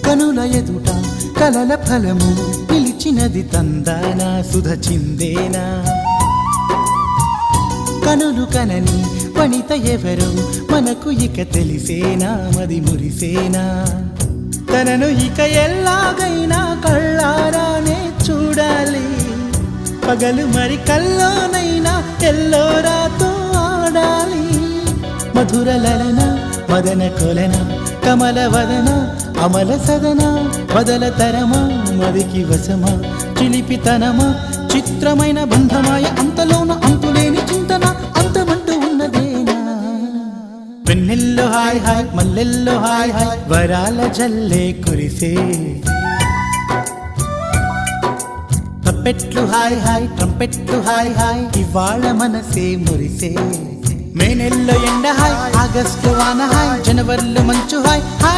కనుల ఎదుట కలల ఫలము పిలిచినది తందానా సుధ చిందేనా కనులు కనని వనిత ఎవరు మనకు ఇక తెలిసేనా మది మురిసేనా తనను ఇక ఎల్లాగైనా కళ్ళారానే చూడాలి పగలు మరి కల్లోనైనా ఎల్లోరాతో ఆడాలి మధుర లలన మదన కొలన కమల వదన అమల సదన బదల తరమా మదికి వశమా చిలిపితనమా చిత్రమైన బంధమాయ అంతలోన అంతులేని చింతన అంతమంటూ ఉన్నదేనా వెన్నెల్లో హాయ్ హాయ్ మల్లెల్లో హాయ్ హాయ్ వరాల జల్లే కురిసే తప్పెట్లు హాయ్ హాయ్ ట్రంపెట్లు హాయ్ హాయ్ ఇవాళ మనసే మురిసే మే నెల్లో ఎండ హాయ్ ఆగస్టు వాన హాయ్ జనవరిలో మంచు హాయ్ హాయ్